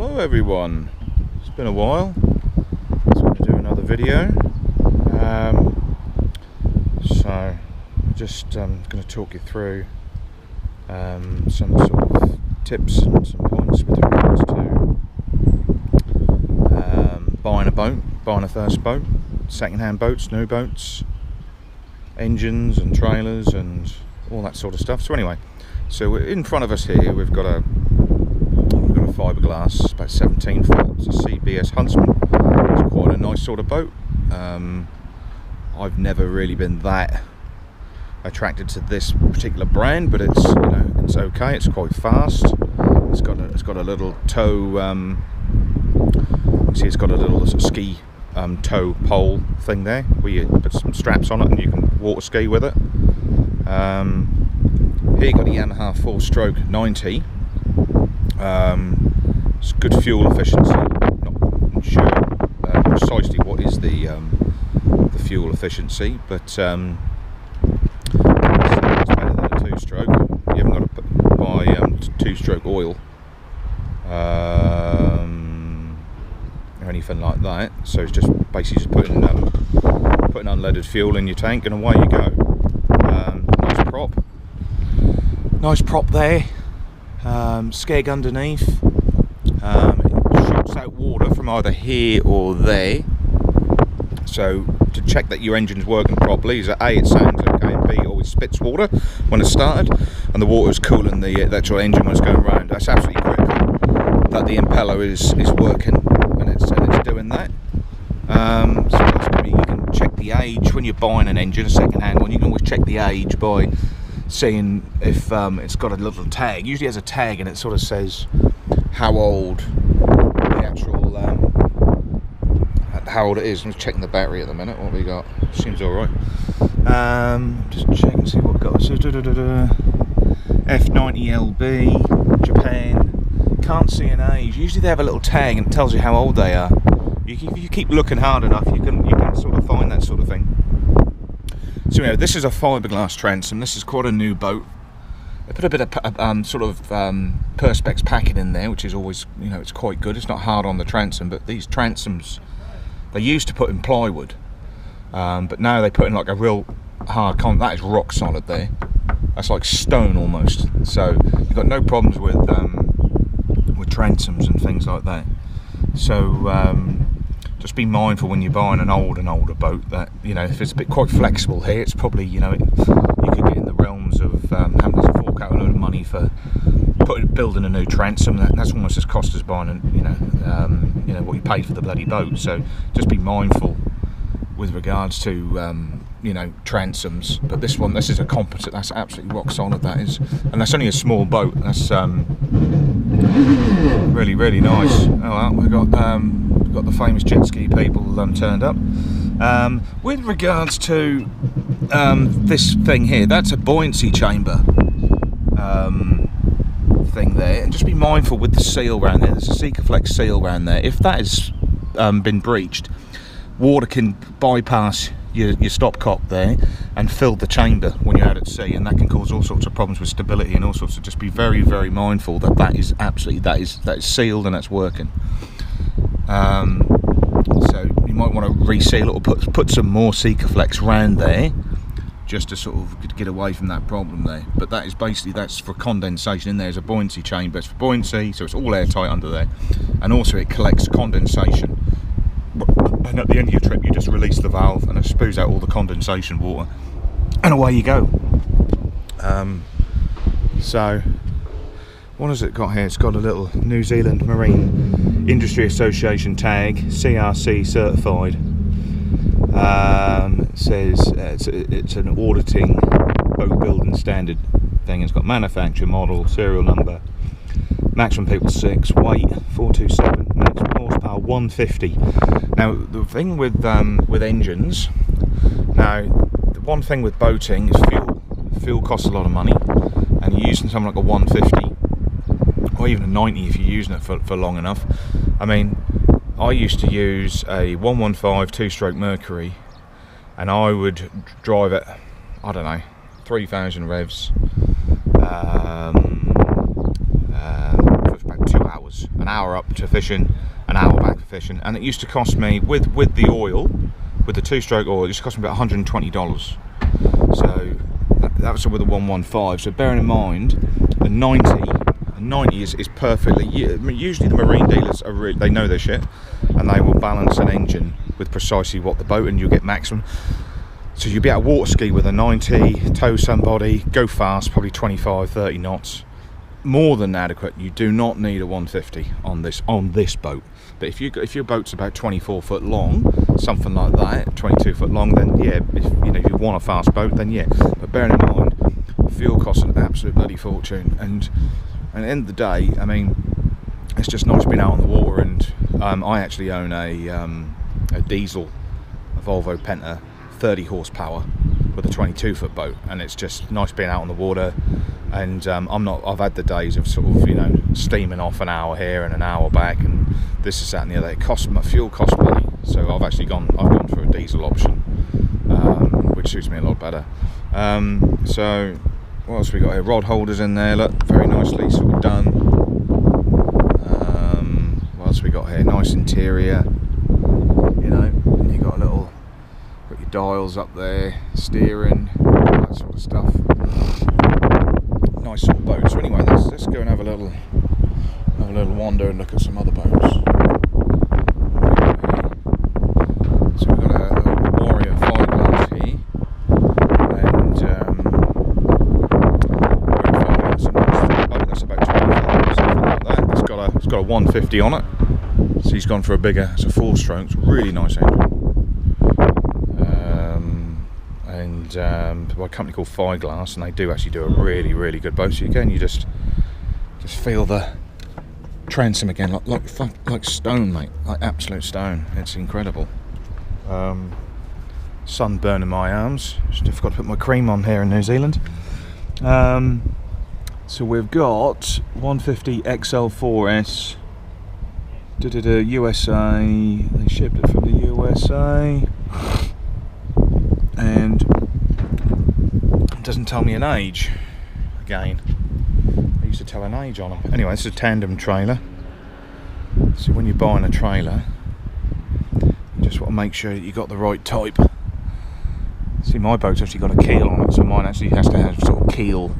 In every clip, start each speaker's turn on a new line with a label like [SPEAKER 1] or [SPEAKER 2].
[SPEAKER 1] Hello everyone, it's been a while. I'm going to do another video. So I'm just going to talk you through some sort of tips and some points with regards to buying a boat, buying a first boat, second-hand boats, new boats, engines and trailers and all that sort of stuff. So anyway, so in front of us here we've got a fiberglass, about 17 foot. It's a CBS Huntsman. It's quite a nice sort of boat. I've never really been that attracted to this particular brand, but it's, you know, it's okay. It's quite fast. It's got a little tow. You see, it's got a little ski tow pole thing there, where you put some straps on it and you can water ski with it. Here you got a Yamaha 4-stroke 90. It's good fuel efficiency. Not sure precisely what is the fuel efficiency, but it's better than a 2-stroke. You haven't got to buy 2-stroke oil or anything like that. So it's just basically just putting unleaded fuel in your tank and away you go. Nice prop there. Skeg underneath. It shoots out water from either here or there, so to check that your engine's working properly is that A, it sounds okay, and B, it always spits water when it's started and the water is cooling the actual engine when it's going around. That's absolutely critical that the impeller is working and it's doing that. So basically you can check the age when you're buying an engine, a second-hand one. You can always check the age by seeing if it's got a little tag. Usually it has a tag and it sort of says how old the actual how old it is. I'm just checking the battery at the minute. What we got? Seems all right. Just check and see what we've got. So, F90LB Japan. Can't see an age. Usually they have a little tag and it tells you how old they are. If you keep looking hard enough, you can sort of find that sort of thing. So anyway, this is a fiberglass transom. This is quite a new boat. They put a bit of perspex packing in there, which is always, you know, it's quite good. It's not hard on the transom, but these transoms, they used to put in plywood, but now they put in like a real hard that is rock solid there. That's like stone almost. So you've got no problems with transoms and things like that. So just be mindful when you're buying an older boat that, you know, if it's a bit quite flexible here, it's probably, you know, you could get in the realms of having to fork out a load of money for building a new transom. That's almost as cost as buying, you know, what you paid for the bloody boat. So just be mindful with regards to, you know, transoms. But this is a composite. That's absolutely rock solid. That is, and that's only a small boat. That's really, really nice. Oh well, we've got the famous jet ski people turned up. With regards to this thing here, that's a buoyancy chamber thing there, and just be mindful with the seal around there. There's a Sikaflex seal around there. If that has been breached, water can bypass your stopcock there and fill the chamber when you're out at sea, and that can cause all sorts of problems with stability and all sorts of. Just be very, very mindful that is absolutely that is sealed and that's working. So you might want to reseal it or put some more Sikaflex around there just to sort of get away from that problem there. But that is basically, that's for condensation. In there's a buoyancy chamber. It's for buoyancy, so it's all airtight under there, and also it collects condensation. And at the end of your trip, you just release the valve and it spews out all the condensation water, and away you go. So what has it got here? It's got a little New Zealand Marine Industry Association tag, CRC certified. It says it's an auditing boat building standard thing. It's got manufacturer, model, serial number, maximum people 6, weight 427, maximum horsepower 150. Now the thing with engines, now the one thing with boating is fuel. Fuel costs a lot of money, and you're using something like a 150 or even a 90 if you're using it for long enough. I mean, I used to use a 115 2-stroke Mercury, and I would drive it, I don't know, 3,000 revs for about 2 hours, an hour up to fishing, an hour back for fishing, and it used to cost me with the oil, with the 2-stroke oil, it used to cost me about $120. So that was with a 115. So bearing in mind, a 90 is perfectly. Usually the marine dealers are really, they know their shit, and they will balance an engine with precisely what the boat, and you'll get maximum. So you'll be able to water ski with a 90, tow somebody, go fast, probably 25, 30 knots. More than adequate. You do not need a 150 on this boat. But if your boat's about 24 foot long, something like that, 22 foot long, then yeah, if you want a fast boat, then yeah. But bearing in mind, fuel costs an absolute bloody fortune, and at the end of the day, I mean, it's just nice being out on the water. And I actually own a diesel, a Volvo Penta, 30 horsepower with a 22 foot boat, and it's just nice being out on the water. And I've had the days of sort of, steaming off an hour here and an hour back, and this is that and the other. My fuel costs money, so I've gone for a diesel option, which suits me a lot better. So what else we got here? Rod holders in there, look, very nicely sort of done. What else we got here? Nice interior, and you got your dials up there, steering, that sort of stuff. Nice sort of boat. So anyway, let's go and have a little wander and look at some other boats. So we've got a Warrior figlass here, and that's a nice boat. That's about 25, something like that. It's got a 150 on it. So he's gone for a bigger. It's a 4-stroke. It's a really nice engine. By a company called Figlass, and they do actually do a really, really good boat. So again, you just feel the transom again, like stone, mate, like absolute stone. It's incredible. Sun burning my arms. Just forgot to put my cream on here in New Zealand. So we've got 150 XL4S. USA. They shipped it from the USA. And it doesn't tell me an age. Again, I used to tell an age on them. Anyway, this is a tandem trailer. So when you're buying a trailer, you just want to make sure that you got the right type. See, my boat's actually got a keel on it, so mine actually has to have sort of keel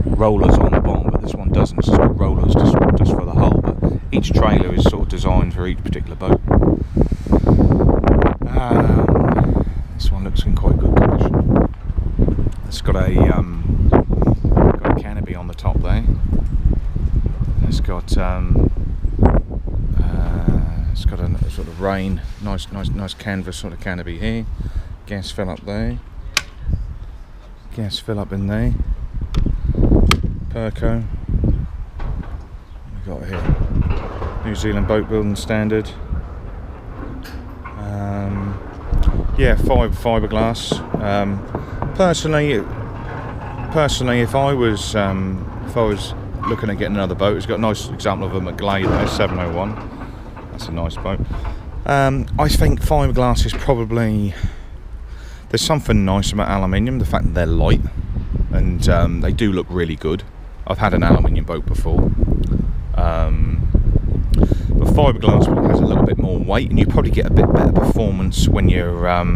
[SPEAKER 1] rollers on the bottom, but this one doesn't. It's just got rollers just for the hull. But each trailer is sort of designed for each particular boat. This one looks in quite good condition. It's got a canopy on the top there. It's got a sort of rain, nice canvas sort of canopy here. Gas fill up there. Gas fill up in there. Perco. We got here New Zealand boat building standard. Yeah, fiberglass. Personally, if I was looking at getting another boat, it's got a nice example of a Mclay there, 701. That's a nice boat. I think fiberglass is probably, there's something nice about aluminium, the fact that they're light, and they do look really good. I've had an aluminium boat before. But fiberglass has a little bit more weight, and you probably get a bit better performance when you're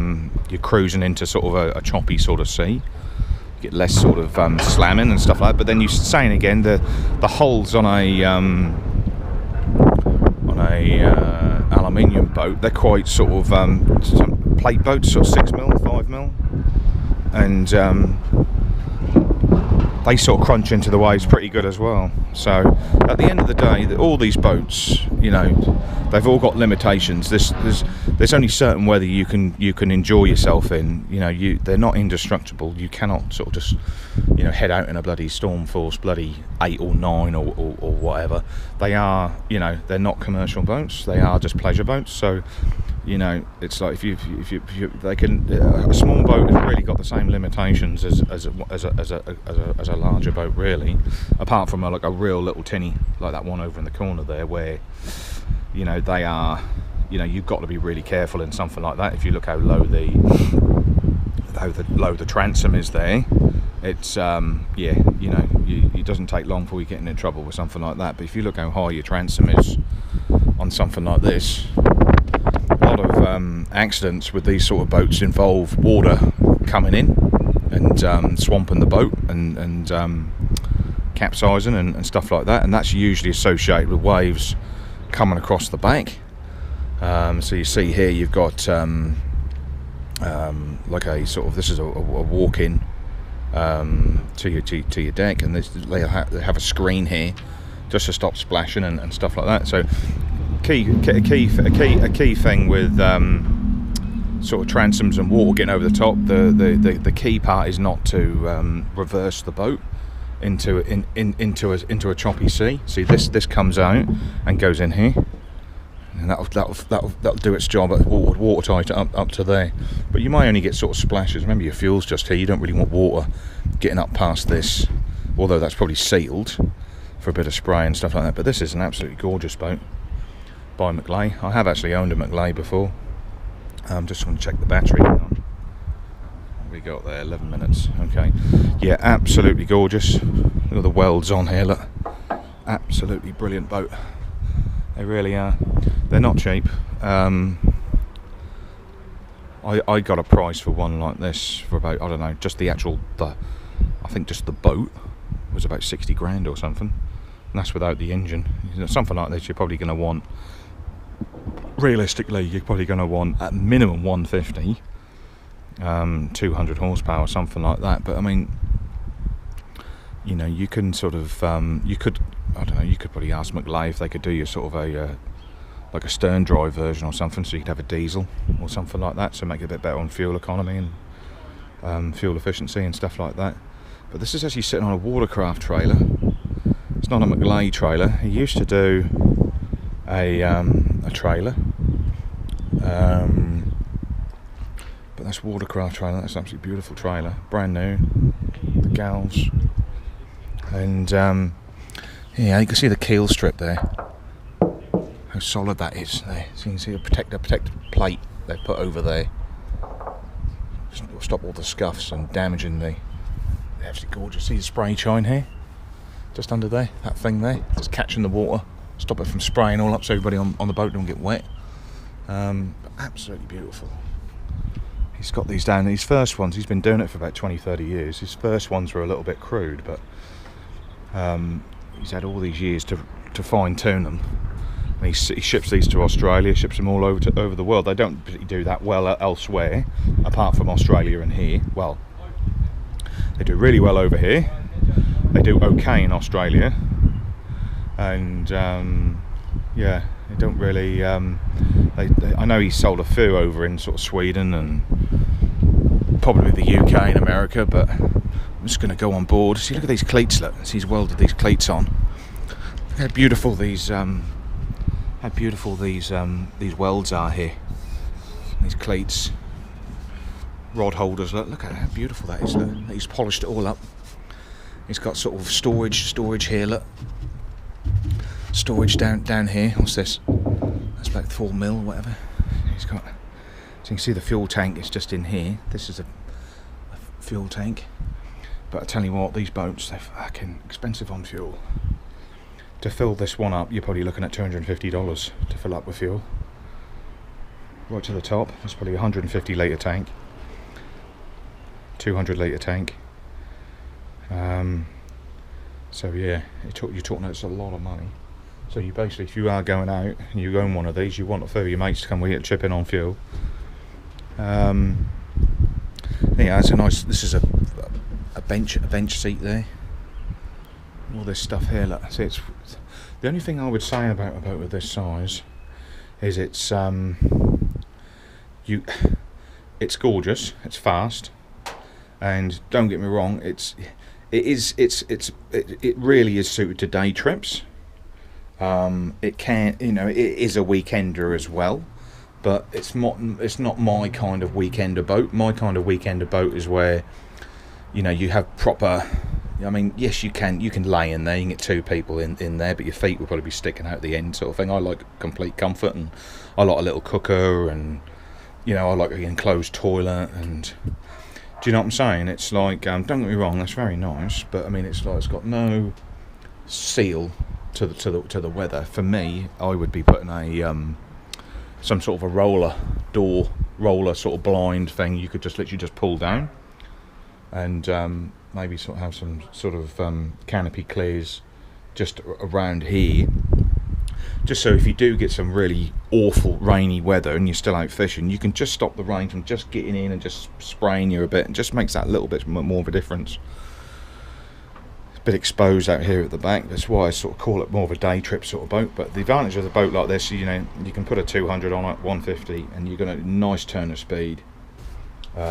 [SPEAKER 1] cruising into sort of a choppy sort of sea. You get less sort of slamming and stuff like that. But then you're saying again, the hulls on a aluminium boat, they're quite sort of some plate boats, sort of 6mm, 5mm, and they sort of crunch into the waves pretty good as well. So at the end of the day, all these boats, they've all got limitations. There's only certain weather you can enjoy yourself in. They're not indestructible. You cannot sort of just head out in a bloody storm force, bloody 8 or 9 or whatever. They are, they're not commercial boats. They are just pleasure boats. So it's like a small boat has really got the same limitations as a larger boat, really, apart from like a real little tinny like that one over in the corner there, where they are, you've got to be really careful in something like that. If you look how low the transom is there, it's you it doesn't take long before you get in trouble with something like that. But if you look how high your transom is on something like this, a lot of accidents with these sort of boats involve water coming in and swamping the boat and capsizing and stuff like that, and that's usually associated with waves coming across the back. So you see here you've got like a sort of, this is a walk-in to your deck, and they have a screen here just to stop splashing and stuff like that. So a key thing with sort of transoms and water getting over the top, the key part is not to reverse the boat into a choppy sea. See, this comes out and goes in here, and that'll do its job at watertight up to there. But you might only get sort of splashes. Remember, your fuel's just here. You don't really want water getting up past this, although that's probably sealed for a bit of spray and stuff like that. But this is an absolutely gorgeous boat by Mclay. I have actually owned a Mclay before. Just want to check the battery. Hang on. What we got there? 11 minutes. Okay. Yeah, absolutely gorgeous. Look at the welds on here. Look, absolutely brilliant boat. They really are. They're not cheap. I got a price for one like this for about, I don't know, just the actual, I think just the boat was about 60 grand or something, and that's without the engine. You know, something like this you're probably going to want, realistically, you're probably going to want at minimum 150, 200 horsepower, something like that. But I mean, you know, you can sort of, you could probably ask Mclay if they could do you sort of a like a stern drive version or something, so you could have a diesel or something like that, so make it a bit better on fuel economy and fuel efficiency and stuff like that. But this is actually sitting on a watercraft trailer. It's not a Mclay trailer. He used to do a trailer, but that's watercraft trailer. That's an absolutely beautiful trailer, brand new, the gals, and yeah, you can see the keel strip there, how solid that is there. So you can see a protective plate they put over there, stop all the scuffs and damaging the absolutely gorgeous. See the spray chine here, just under there, that thing there, just catching the water, stop it from spraying all up so everybody on the boat don't get wet. Absolutely beautiful. He's got these down, these first ones, he's been doing it for about 20-30 years. His first ones were a little bit crude, but he's had all these years to fine tune them. And he ships these to Australia, ships them all over the world. They don't particularly do that well elsewhere, apart from Australia and here. Well, they do really well over here. They do okay in Australia, and yeah, they don't really. I know he sold a few over in sort of Sweden and probably the UK and America, but I'm just going to go on board. See, look at these cleats. Look, he's welded these cleats on. Look how beautiful these welds are here. These cleats, rod holders. Look at how beautiful that is. Look, he's polished it all up. He's got sort of storage here. Look, storage down here. What's this? That's about 4 mil, whatever. He's got. So you can see the fuel tank is just in here. This is a fuel tank. But I tell you what, these boats, they're fucking expensive on fuel. To fill this one up, you're probably looking at $250 to fill up with fuel. Right to the top, it's probably a 150 litre tank, 200 litre tank. So yeah, you're talking that's a lot of money. So you basically, if you are going out and you own one of these, you want a few of your mates to come with you to chip in on fuel. Yeah, it's a nice. This is a bench seat there. All this stuff here. Look, see, it's the only thing I would say about a boat with this size is it's gorgeous, it's fast, and don't get me wrong, it really is suited to day trips. It can, you know, it is a weekender as well, but it's not my kind of weekender boat. My kind of weekender boat is where, you know, you have proper. I mean, yes, you can lay in there, you can get 2 people in there, but your feet will probably be sticking out the end, sort of thing. I like complete comfort, and I like a little cooker, and you know, I like an enclosed toilet, and Do you know what I'm saying? It's like, don't get me wrong, that's very nice, but I mean, it's like it's got no seal to the weather. For me, I would be putting a some sort of a roller sort of blind thing you could just literally just pull down, and maybe sort of have some sort of canopy clears just around here, just so if you do get some really awful rainy weather and you're still out fishing, you can just stop the rain from just getting in and just spraying you a bit, and just makes that little bit more of a difference. It's a bit exposed out here at the back, that's why I sort of call it more of a day trip sort of boat. But the advantage of the boat like this, you know, you can put a 200 on it, 150, and you're going to nice turn of speed, if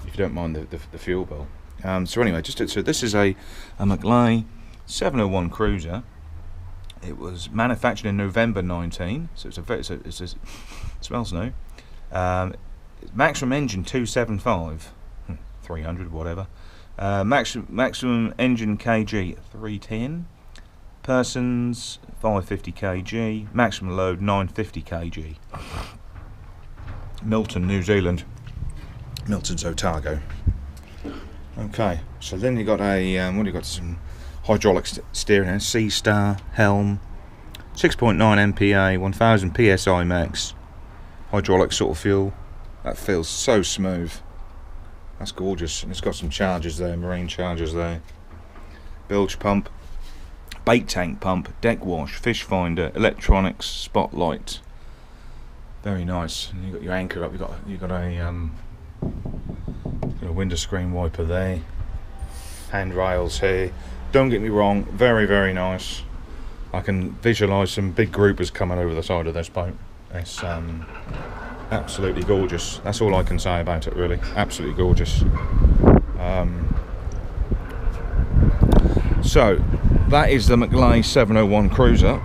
[SPEAKER 1] you don't mind the fuel bill. So anyway, so this is a Mclay 701 cruiser. It was manufactured in November 19, so it smells new. Maximum engine 275, 300, whatever. Maximum engine kg 310. Persons 550 kg. Maximum load 950 kg. Milton, New Zealand. Milton's Otago. Okay, so then you got a what do you got? Some hydraulic steering here, Sea Star helm, 6.9 MPa, 1000 psi max, hydraulic sort of fuel. That feels so smooth. That's gorgeous, and it's got some chargers there, marine chargers there. Bilge pump, bait tank pump, deck wash, fish finder, electronics, spotlight. Very nice. And you got your anchor up. You got a window screen wiper there. Handrails here. Don't get me wrong, very, very nice. I can visualise some big groupers coming over the side of this boat. It's absolutely gorgeous. That's all I can say about it, really. Absolutely gorgeous. So, that is the Mclay 701 cruiser.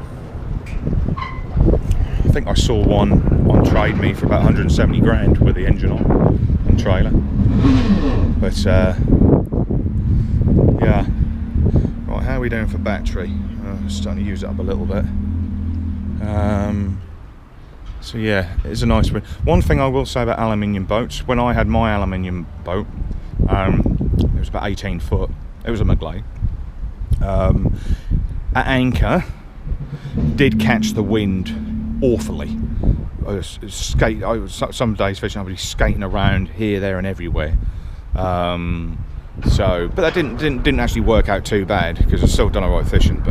[SPEAKER 1] I think I saw one on Trade Me for about 170 grand with the engine on and trailer. But, yeah. Right, how are we doing for battery? Starting to use it up a little bit. So yeah, it's a nice one. One thing I will say about aluminium boats, when I had my aluminium boat, it was about 18 foot. It was a Mclay. At anchor, did catch the wind awfully. I was some days fishing, I would be skating around here, there, and everywhere. So, but that didn't actually work out too bad because I still done alright fishing. But